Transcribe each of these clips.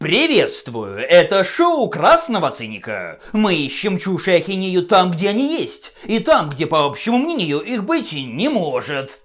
Приветствую! Это шоу Красного Циника. Мы ищем чушь и ахинею там, где они есть, и там, где, по общему мнению, их быть не может.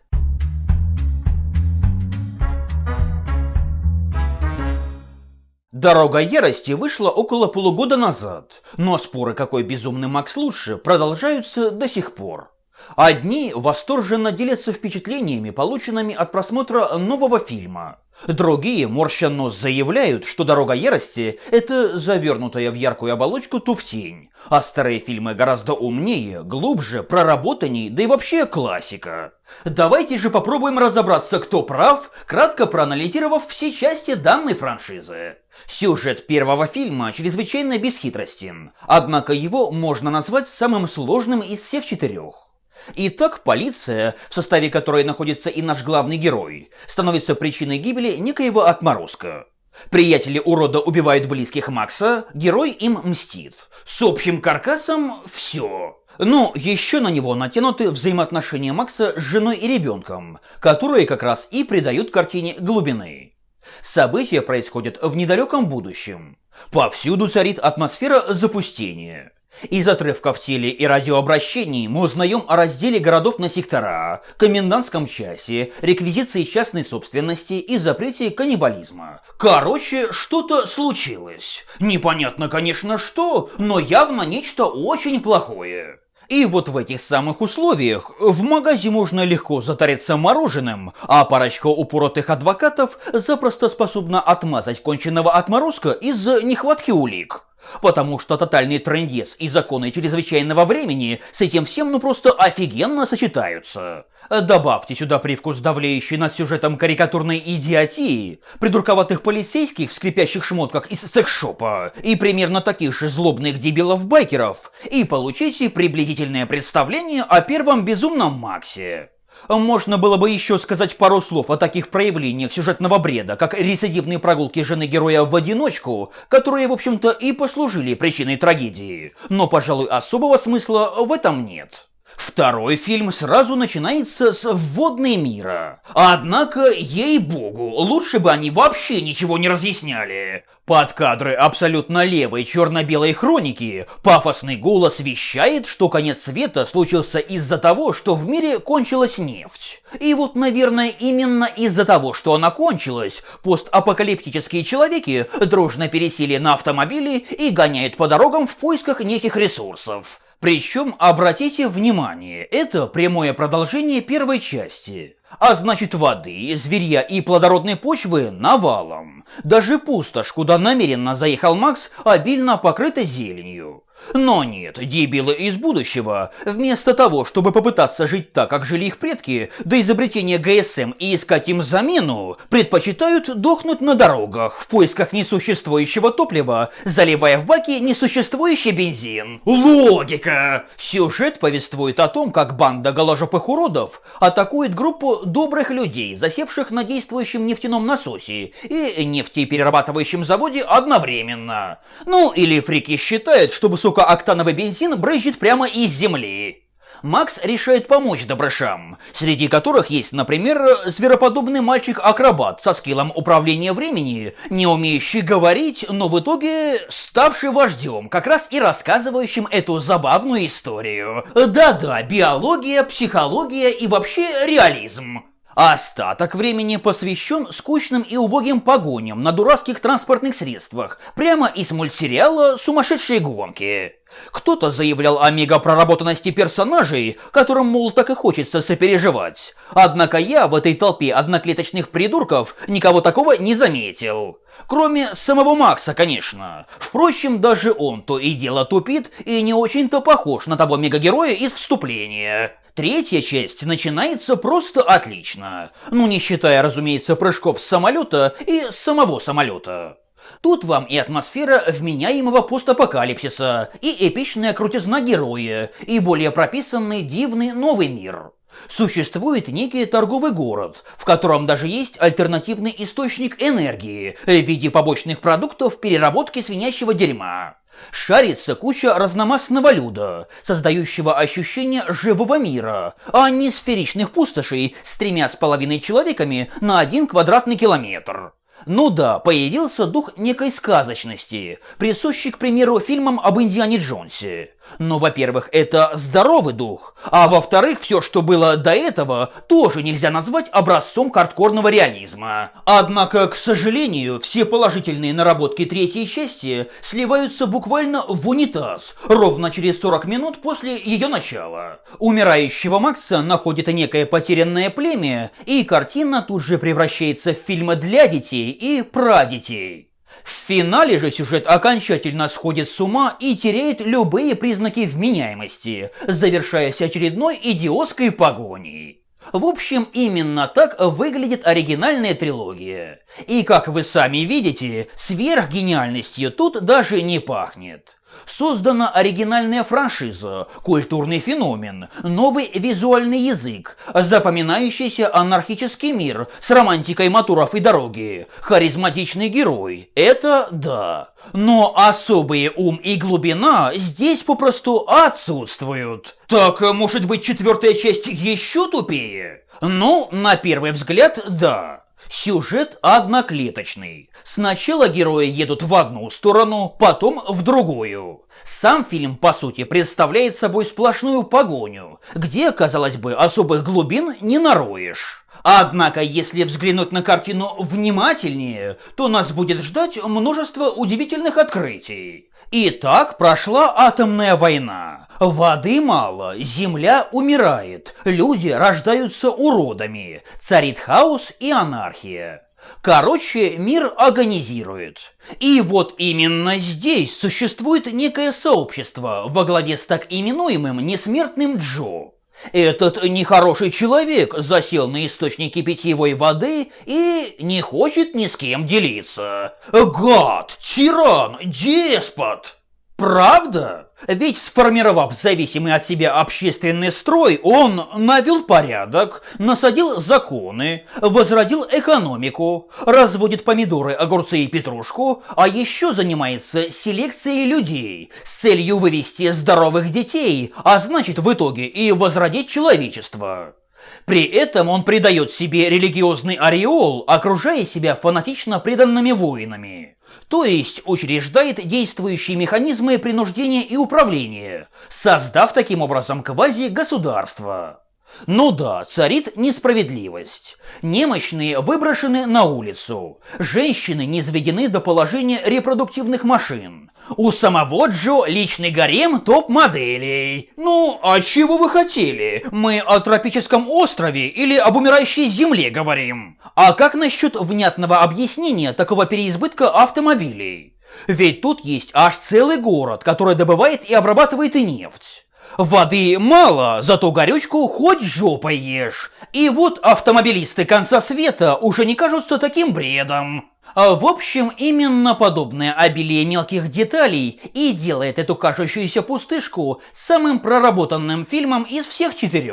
«Дорога ярости» вышла около полугода назад, но споры, какой безумный Макс лучше, продолжаются до сих пор. Одни восторженно делятся впечатлениями, полученными от просмотра нового фильма. Другие, морща нос, заявляют, что «Дорога ярости» — это завернутая в яркую оболочку туфтень, а старые фильмы гораздо умнее, глубже, проработанней, да и вообще классика. Давайте же попробуем разобраться, кто прав, кратко проанализировав все части данной франшизы. Сюжет первого фильма чрезвычайно бесхитростен, однако его можно назвать самым сложным из всех четырех. Итак, полиция, в составе которой находится и наш главный герой, становится причиной гибели некоего отморозка. Приятели урода убивают близких Макса, герой им мстит. С общим каркасом все. Но еще на него натянуты взаимоотношения Макса с женой и ребенком, которые как раз и придают картине глубины. События происходят в недалеком будущем. Повсюду царит атмосфера запустения. Из отрывков теле- и радиообращений мы узнаем о разделе городов на сектора, комендантском часе, реквизиции частной собственности и запрете каннибализма. Короче, что-то случилось. Непонятно, конечно, что, но явно нечто очень плохое. И вот в этих самых условиях в магазе можно легко затариться мороженым, а парочка упоротых адвокатов запросто способна отмазать конченного отморозка из-за нехватки улик. Потому что тотальный трындец и законы чрезвычайного времени с этим всем просто офигенно сочетаются. Добавьте сюда привкус давлеющей над сюжетом карикатурной идиотии, придурковатых полицейских в скрипящих шмотках из секс-шопа и примерно таких же злобных дебилов-байкеров, и получите приблизительное представление о первом безумном Максе. Можно было бы еще сказать пару слов о таких проявлениях сюжетного бреда, как рецидивные прогулки жены героя в одиночку, которые, в общем-то, и послужили причиной трагедии, но, пожалуй, особого смысла в этом нет. Второй фильм сразу начинается с вводной мира. Однако, ей-богу, лучше бы они вообще ничего не разъясняли. Под кадры абсолютно левой черно-белой хроники пафосный голос вещает, что конец света случился из-за того, что в мире кончилась нефть. И вот, наверное, именно из-за того, что она кончилась, постапокалиптические человеки дружно пересели на автомобили и гоняют по дорогам в поисках неких ресурсов. Причем, обратите внимание, это прямое продолжение первой части. А значит, воды, зверья и плодородной почвы навалом. Даже пустошь, куда намеренно заехал Макс, обильно покрыта зеленью. Но нет, дебилы из будущего, вместо того, чтобы попытаться жить так, как жили их предки, до изобретения ГСМ и искать им замену, предпочитают дохнуть на дорогах в поисках несуществующего топлива, заливая в баки несуществующий бензин. Логика! Сюжет повествует о том, как банда голожопых уродов атакует группу добрых людей, засевших на действующем нефтяном насосе и нефтеперерабатывающем заводе одновременно. Ну или фрики считают, что высокооктановый бензин брызжет прямо из земли. Макс решает помочь добрышам, среди которых есть, например, звероподобный мальчик-акробат со скиллом управления времени, не умеющий говорить, но в итоге ставший вождем, как раз и рассказывающим эту забавную историю. Да-да, биология, психология и вообще реализм. Остаток времени посвящен скучным и убогим погоням на дурацких транспортных средствах, прямо из мультсериала «Сумасшедшие гонки». Кто-то заявлял о мегапроработанности персонажей, которым, мол, так и хочется сопереживать. Однако я в этой толпе одноклеточных придурков никого такого не заметил. Кроме самого Макса, конечно. Впрочем, даже он то и дело тупит и не очень-то похож на того мегагероя из вступления. Третья часть начинается просто отлично. Ну, не считая, разумеется, прыжков с самолета и самого самолета. Тут вам и атмосфера вменяемого постапокалипсиса, и эпичная крутизна героя, и более прописанный дивный новый мир. Существует некий торговый город, в котором даже есть альтернативный источник энергии в виде побочных продуктов переработки свинячьего дерьма. Шарится куча разномастного люда, создающего ощущение живого мира, а не сферичных пустошей с 3,5 человеками на 1 квадратный километр. Ну да, появился дух некой сказочности, присущий, к примеру, фильмам об Индиане Джонсе. Но, во-первых, это здоровый дух, а во-вторых, все, что было до этого, тоже нельзя назвать образцом хардкорного реализма. Однако, к сожалению, все положительные наработки третьей части сливаются буквально в унитаз, ровно через 40 минут после ее начала. Умирающего Макса находит некое потерянное племя, и картина тут же превращается в фильм для детей и прадетей. В финале же сюжет окончательно сходит с ума и теряет любые признаки вменяемости, завершаясь очередной идиотской погоней. В общем, именно так выглядит оригинальная трилогия. И как вы сами видите, сверхгениальностью тут даже не пахнет. Создана оригинальная франшиза, культурный феномен, новый визуальный язык, запоминающийся анархический мир с романтикой моторов и дороги, харизматичный герой. Это да. Но особый ум и глубина здесь попросту отсутствуют. Так, может быть, четвертая часть еще тупее? Ну, на первый взгляд, да. Сюжет одноклеточный. Сначала герои едут в одну сторону, потом в другую. Сам фильм, по сути, представляет собой сплошную погоню, где, казалось бы, особых глубин не нароешь. Однако, если взглянуть на картину внимательнее, то нас будет ждать множество удивительных открытий. Итак, прошла атомная война. Воды мало, земля умирает, люди рождаются уродами, царит хаос и анархия. Короче, мир агонизирует. И вот именно здесь существует некое сообщество во главе с так именуемым несмертным Джо. Этот нехороший человек засел на источнике питьевой воды и не хочет ни с кем делиться. Гад, тиран, деспот! Правда? Ведь, сформировав зависимый от себя общественный строй, он навел порядок, насадил законы, возродил экономику, разводит помидоры, огурцы и петрушку, а еще занимается селекцией людей с целью вывести здоровых детей, а значит в итоге и возродить человечество. При этом он придает себе религиозный ореол, окружая себя фанатично преданными воинами. То есть учреждает действующие механизмы принуждения и управления, создав таким образом квази-государство. Ну да, царит несправедливость. Немощные выброшены на улицу. Женщины низведены до положения репродуктивных машин. У самого Джо личный гарем топ-моделей. Ну, а чего вы хотели? Мы о тропическом острове или об умирающей земле говорим? А как насчет внятного объяснения такого переизбытка автомобилей? Ведь тут есть аж целый город, который добывает и обрабатывает и нефть. Воды мало, зато горючку хоть жопой ешь. И вот автомобилисты конца света уже не кажутся таким бредом. В общем, именно подобное обилие мелких деталей и делает эту кажущуюся пустышку самым проработанным фильмом из всех 4.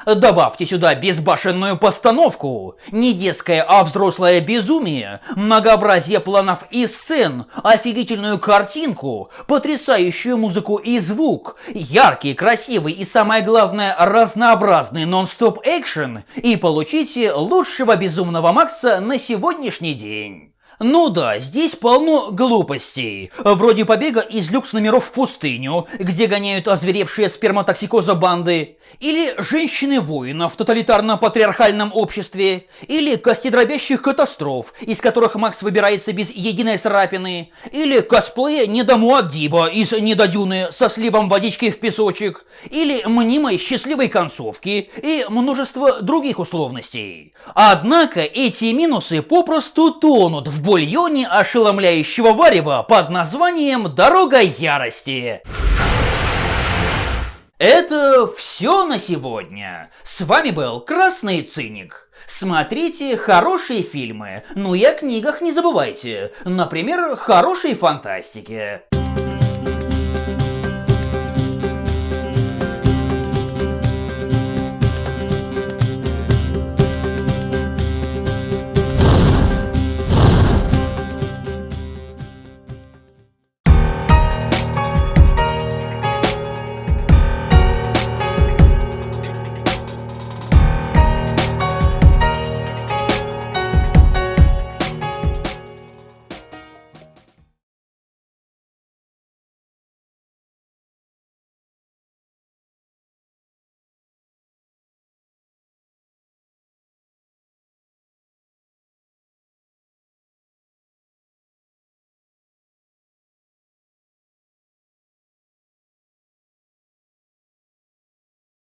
Добавьте сюда безбашенную постановку, не детское, а взрослое безумие, многообразие планов и сцен, офигительную картинку, потрясающую музыку и звук, яркий, красивый и, самое главное, разнообразный нон-стоп экшен, и получите лучшего безумного Макса на сегодняшний день. Ну да, здесь полно глупостей, вроде побега из люкс-номеров в пустыню, где гоняют озверевшие сперматоксикоза банды, или женщины-воина в тоталитарно-патриархальном обществе, или костедробящих катастроф, из которых Макс выбирается без единой царапины, или косплея Недомуаддиба из Недодюны со сливом водички в песочек, или мнимой счастливой концовки и множество других условностей. Однако эти минусы попросту тонут в бульоне ошеломляющего варева под названием «Дорога ярости». Это все на сегодня. С вами был Красный Циник. Смотрите хорошие фильмы, ну и о книгах не забывайте, например, хорошей фантастики.